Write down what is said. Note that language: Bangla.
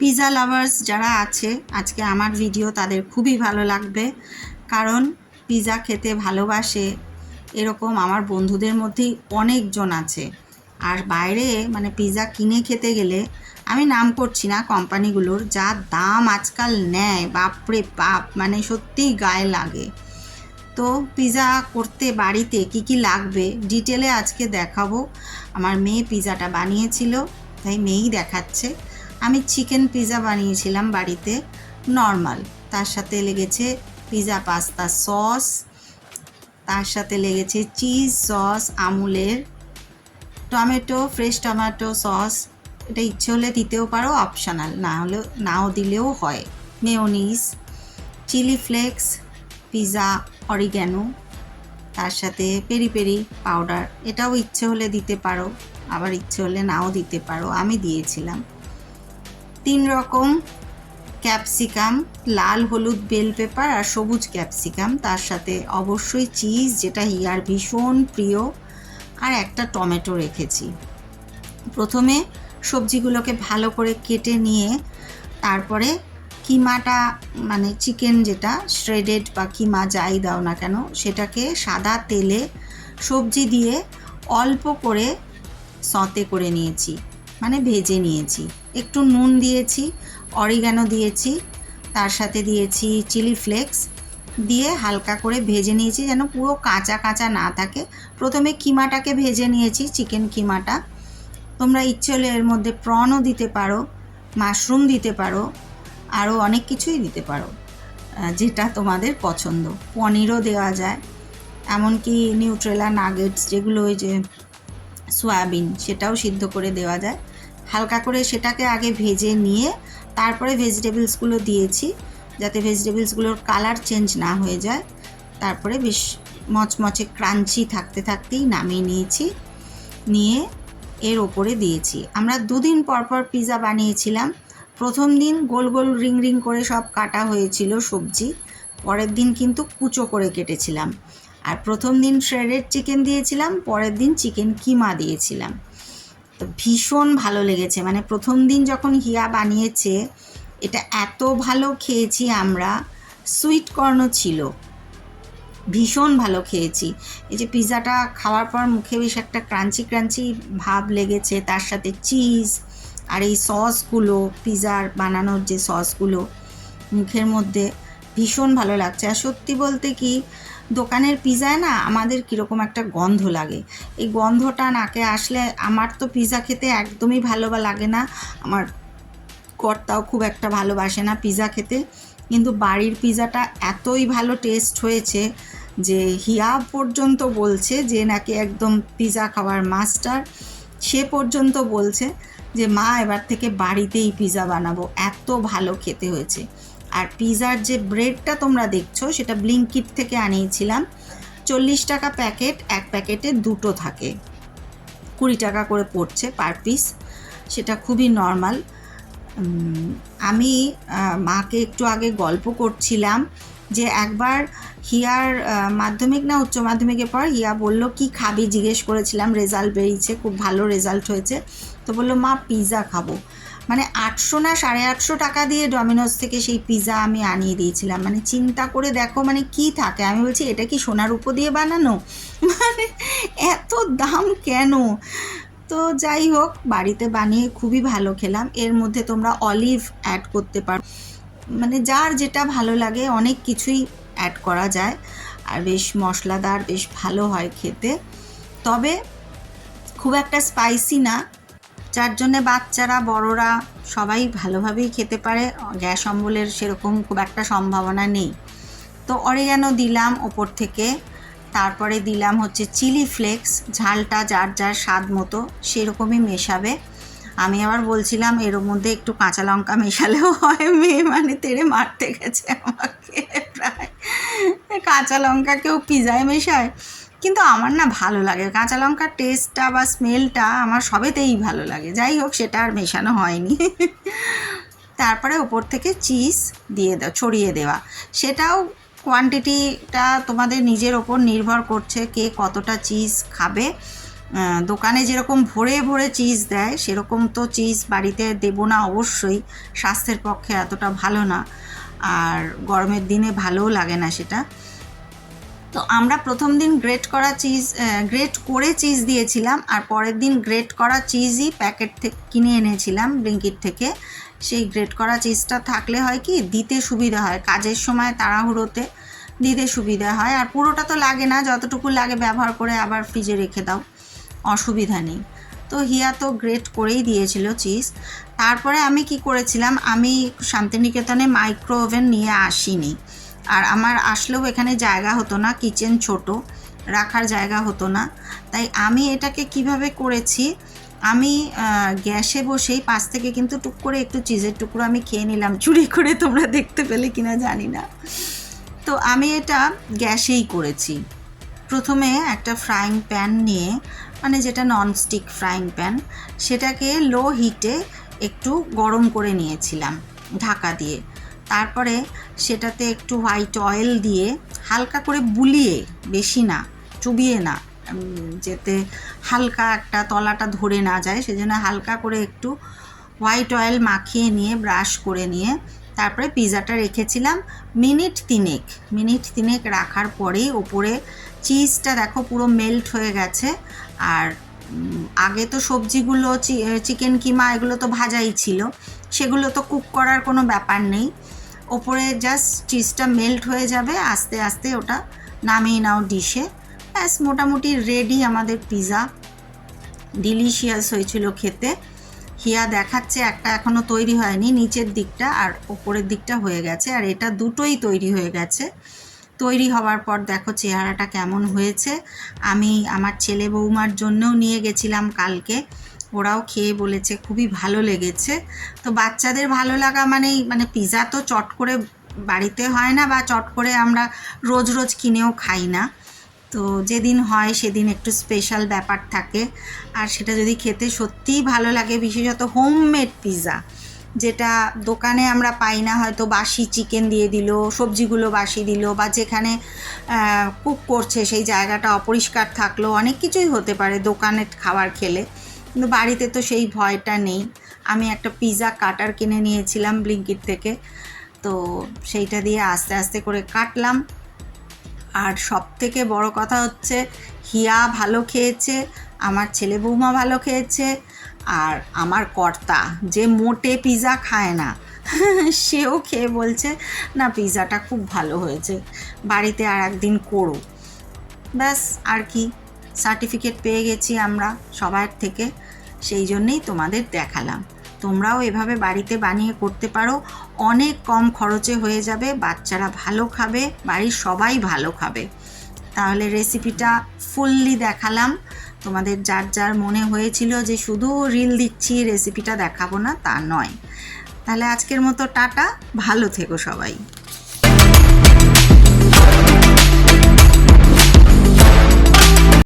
পিৎজা লাভার্স যারা আছে আজকে আমার ভিডিও তাদের খুবই ভালো লাগবে, কারণ পিৎজা খেতে ভালোবাসে এরকম আমার বন্ধুদের মধ্যেই অনেকজন আছে। আর বাইরে মানে পিৎজা কিনে খেতে গেলে, আমি নাম করছি না কোম্পানিগুলোর, যা দাম আজকাল নেয় বাপরে বাপ, মানে সত্যিই গায়ে লাগে। তো পিৎজা করতে বাড়িতে কি কি লাগবে ডিটেলে আজকে দেখাবো। আমার মেয়ে পিৎজাটা বানিয়েছিল, তাই মেয়েই দেখাচ্ছে। আমি চিকেন পিৎজা বানিয়েছিলাম বাড়িতে নর্মাল, তার সাথে লেগেছে পিৎজা পাস্তা সস, তার সাথে লেগেছে চিজ সস আমুলের, টমেটো ফ্রেশ টমেটো সস, এটা ইচ্ছে হলে দিতেও পারো, অপশনাল, না হলে নাও দিলেও হয়, mayonnaise, chilli flakes, pizza oregano, তার সাথে পেরি পেরি পাউডার, এটাও ইচ্ছে হলে দিতে পারো, আবার ইচ্ছে হলে নাও দিতে পারো, আমি দিয়েছিলাম। 3 রকম ক্যাপসিকাম, লাল হলুদ বেল পেপার আর সবুজ ক্যাপসিকাম, তার সাথে অবশ্যই চিজ যেটা হিয়ার ভীষণ প্রিয়, আর একটা টমেটো রেখেছি। প্রথমে সবজিগুলোকে ভালো করে কেটে নিয়ে তারপরে কিমাটা, মানে চিকেন যেটা শ্রেডেড বা কিমা যাই দাও না কেন, সেটাকে সাদা তেলে সবজি দিয়ে অল্প করে সতে করে নিয়েছি, মানে ভেজে নিয়েছি। একটু নুন দিয়েছি, অরিগ্যানো দিয়েছি, তার সাথে দিয়েছি চিলি ফ্লেক্স, দিয়ে হালকা করে ভেজে নিয়েছি যেন পুরো কাঁচা কাঁচা না থাকে। প্রথমে কিমাটাকে ভেজে নিয়েছি, চিকেন কিমাটা। তোমরা ইচ্ছে হলে এর মধ্যে প্রনও দিতে পারো, মাশরুম দিতে পারো, আরও অনেক কিছুই দিতে পারো, যেটা তোমাদের পছন্দ। পনিরও দেওয়া যায়, এমনকি নিউট্রেলা নাগেটস যেগুলো ওই যে সয়াবিন, সেটাও সিদ্ধ করে দেওয়া যায়। হালকা করে সেটাকে আগে ভেজে নিয়ে তারপরে ভেজিটেবলসগুলো দিয়েছি, যাতে ভেজিটেবলসগুলোর কালার চেঞ্জ না হয়ে যায়। তারপরে বেশ মচমচে ক্রাঞ্চি থাকতে থাকতেই নামিয়ে নিয়েছি, নিয়ে এর ওপরে দিয়েছি। আমরা 2 দিন পরপর পিৎজা বানিয়েছিলাম। প্রথম দিন গোল গোল রিং রিং করে সব কাটা হয়েছিল সবজি, পরের দিন কিন্তু কুচো করে কেটেছিলাম। আর প্রথম দিন শ্রেডেড চিকেন দিয়েছিলাম, পরের দিন চিকেন কিমা দিয়েছিলাম। তো ভীষণ ভালো লেগেছে, মানে প্রথম দিন যখন হিয়া বানিয়েছে এটা এত ভালো খেয়েছি আমরা। সুইট কর্নও ছিল, ভীষণ ভালো খেয়েছি। এই যে পিৎজাটা খাওয়ার পর মুখে বেশ একটা ক্রাঞ্চি ক্রাঞ্চি ভাব লেগেছে, তার সাথে চিজ আর এই সসগুলো, পিৎজার বানানোর যে সসগুলো মুখের মধ্যে ভীষণ ভালো লাগছে। আর সত্যি বলতে কি, দোকানের পিৎজায় না আমাদের কীরকম একটা গন্ধ লাগে, এই গন্ধটা নাকে আসলে আমার তো পিৎজা খেতে একদমই ভালো লাগে না। আমার কর্তাও খুব একটা ভালোবাসে না পিৎজা খেতে, কিন্তু বাড়ির পিৎজাটা এতই ভালো টেস্ট হয়েছে যে হিয়া পর্যন্ত বলছে যে নাকি একদম পিৎজা খাওয়ার মাস্টার, সে পর্যন্ত বলছে যে মা এবার থেকে বাড়িতেই পিৎজা বানাবো, এত ভালো খেতে হয়েছে। আর পিৎজার যে ব্রেডটা তোমরা দেখছো সেটা ব্লিঙ্কিট থেকে আনিয়েছিলাম, 40 টাকা প্যাকেট, এক প্যাকেটে 2টো থাকে, 20 টাকা করে পড়ছে পার পিস, সেটা খুবই নর্মাল। আমি মাকে একটু আগে গল্প করছিলাম যে একবার হিয়ার মাধ্যমিক না উচ্চ মাধ্যমিকের পর হিয়া বলল কি খাবি, জিজ্ঞেস করেছিলাম, রেজাল্ট বেরিয়েছে, খুব ভালো রেজাল্ট হয়েছে, তো বললো মা পিৎজা খাবো। মানে 800 না 850 টাকা দিয়ে ডমিনোস থেকে সেই পিৎজা আমি আনিয়ে দিয়েছিলাম। মানে চিন্তা করে দেখো মানে কি থাকে, আমি বলছি এটা কি সোনার উপর দিয়ে বানানো, মানে এত দাম কেন। তো যাই হোক, বাড়িতে বানিয়ে খুবই ভালো খেলাম। এর মধ্যে তোমরা অলিভ অ্যাড করতে পারো, মানে যার যেটা ভালো লাগে, অনেক কিছুই অ্যাড করা যায়, আর বেশ মশলাদার, বেশ ভালো হয় খেতে, তবে খুব একটা স্পাইসি না, যার জন্যে বাচ্চারা বড়রা সবাই ভালোভাবেই খেতে পারে, গ্যাস অম্বলের সেরকম খুব একটা সম্ভাবনা নেই। তো অরিগ্যানো দিলাম ওপর থেকে, তারপরে দিলাম হচ্ছে চিলি ফ্লেক্স, ঝালটা যার যার স্বাদ মতো সেরকমই মেশাবে। আমি আবার বলছিলাম এর মধ্যে একটু কাঁচা লঙ্কা মেশালেও হয়, মেয়ে মানে তেড়ে মারতে গেছে আমাকে প্রায়, কাঁচা লঙ্কা কেউ পিৎজায় মেশায়, কিন্তু আমার না ভালো লাগে কাঁচা লঙ্কার টেস্টটা বা স্মেলটা, আমার সবেতেই ভালো লাগে। যাই হোক, সেটা আর মেশানো হয়নি। তারপরে ওপর থেকে চিজ দিয়ে ছড়িয়ে দেওয়া, সেটাও কোয়ান্টিটিটা তোমাদের নিজের ওপর নির্ভর করছে কে কতটা চিজ খাবে। দোকানে যেরকম ভরে ভরে চিজ দেয় সেরকম তো চিজ বাড়িতে দেবো না অবশ্যই, স্বাস্থ্যের পক্ষে এতটা ভালো না, আর গরমের দিনে ভালোও লাগে না সেটা। তো আমরা প্রথম দিন গ্রেট করে চিজ দিয়েছিলাম, আর পরের দিন গ্রেট করা চিজই প্যাকেট থেকে কিনে এনেছিলাম ব্লিঙ্কিট থেকে। সেই গ্রেট করা চিজটা থাকলে হয় কি দিতে সুবিধা হয়, কাজের সময় তাড়াহুড়োতে দিতে সুবিধা হয়, আর পুরোটা তো লাগে না, যতটুকু লাগে ব্যবহার করে আবার ফ্রিজে রেখে দাও, অসুবিধা নেই। তো হিয়া তো গ্রেট করেই দিয়েছিল চিজ। তারপরে আমি কি করেছিলাম, আমি শান্তিনিকেতনে মাইক্রো ওভেন নিয়ে আসিনি, আর আমার আসলেও এখানে জায়গা হতো না, কিচেন ছোট, রাখার জায়গা হতো না। তাই আমি এটাকে কিভাবে করেছি, আমি গ্যাসে বসেই পাশ থেকে কিন্তু টুক করে একটু চিজের টুকরো আমি খেয়ে নিলাম, চুরি করে, তোমরা দেখতে পেলে কিনা জানি না। তো আমি এটা গ্যাসেই করেছি। প্রথমে একটা ফ্রাইং প্যান নিয়ে, মানে যেটা ননস্টিক ফ্রাইং প্যান, সেটাকে লো হিটে একটু গরম করে নিয়েছিলাম ঢাকা দিয়ে। তারপরে সেটাতে একটু হোয়াইট অয়েল দিয়ে হালকা করে বুলিয়ে, বেশি না, চুবিয়ে না, যাতে হালকা একটা তলাটা ধরে না যায়, সেজন্য হালকা করে একটু হোয়াইট অয়েল মাখিয়ে নিয়ে, ব্রাশ করে নিয়ে, তারপরে পিৎজাটা রেখেছিলাম মিনিট তিনেক রাখার পরেই ওপরে চিজটা দেখো পুরো মেল্ট হয়ে গেছে। আর আগে তো সবজিগুলো চিকেন কিমা এগুলো তো ভাজাই ছিল, সেগুলো তো কুক করার কোনো ব্যাপার নেই, ওপরে জাস্ট চিজটা মেল্ট হয়ে যাবে, আস্তে আস্তে ওটা নামিয়ে নাও ডিশে, ব্যাস মোটামুটি রেডি আমাদের পিৎজা। ডিলিশিয়াস হয়েছিল খেতে। হিয়া দেখাচ্ছে একটা এখনও তৈরি হয়নি, নিচের দিকটা আর ওপরের দিকটা হয়ে গেছে, আর এটা দুটোই তৈরি হয়ে গেছে। তৈরি হওয়ার পর দেখো চেহারাটা কেমন হয়েছে। আমি আমার ছেলে বৌমার জন্যও নিয়ে গেছিলাম কালকে, ওরাও খেয়ে বলেছে খুবই ভালো লেগেছে। তো বাচ্চাদের ভালো লাগা মানে পিৎজা তো চট করে বাড়িতে হয় না, বা চট করে আমরা রোজ রোজ কিনেও খাই না, তো যেদিন হয় সেদিন একটু স্পেশাল ব্যাপার থাকে, আর সেটা যদি খেতে সত্যিই ভালো লাগে, বিশেষত হোমমেড পিৎজা, যেটা দোকানে আমরা পাই না, হয়তো বাসি চিকেন দিয়ে দিল, সবজিগুলো বাসি দিল, বা যেখানে কুক করছে সেই জায়গাটা অপরিষ্কার থাকলো, অনেক কিছুই হতে পারে দোকানে খাবার খেলে, কিন্তু বাড়িতে তো সেই ভয়টা নেই। আমি একটা পিৎজা কাটার কিনে নিয়েছিলাম ব্লিঙ্কিট থেকে, তো সেইটা দিয়ে আস্তে আস্তে করে কাটলাম। আর সবথেকে বড় কথা হচ্ছে হিয়া ভালো খেয়েছে, আমার ছেলে বৌমা ভালো খেয়েছে, আর আমার কর্তা যে মোটে পিৎজা খায় না সেও খেয়ে বলছে না পিৎজাটা খুব ভালো হয়েছে, বাড়িতে আর একদিন করো। ব্যাস, আর কি, সার্টিফিকেট পেয়ে গেছি আমরা সবার থেকে, সেই জন্যেই তোমাদের দেখালাম। তোমরাও এভাবে বাড়িতে বানিয়ে করতে পারো, অনেক কম খরচে হয়ে যাবে, বাচ্চারা ভালো খাবে, বাড়ির সবাই ভালো খাবে। তাহলে রেসিপিটা ফুললি দেখালাম, তোমাদের যার যার মনে হয়েছিল যে শুধু রিল দিচ্ছি রেসিপিটা দেখাবো না, তা নয়। তাহলে আজকের মতো টাটা, ভালো থেকো সবাই।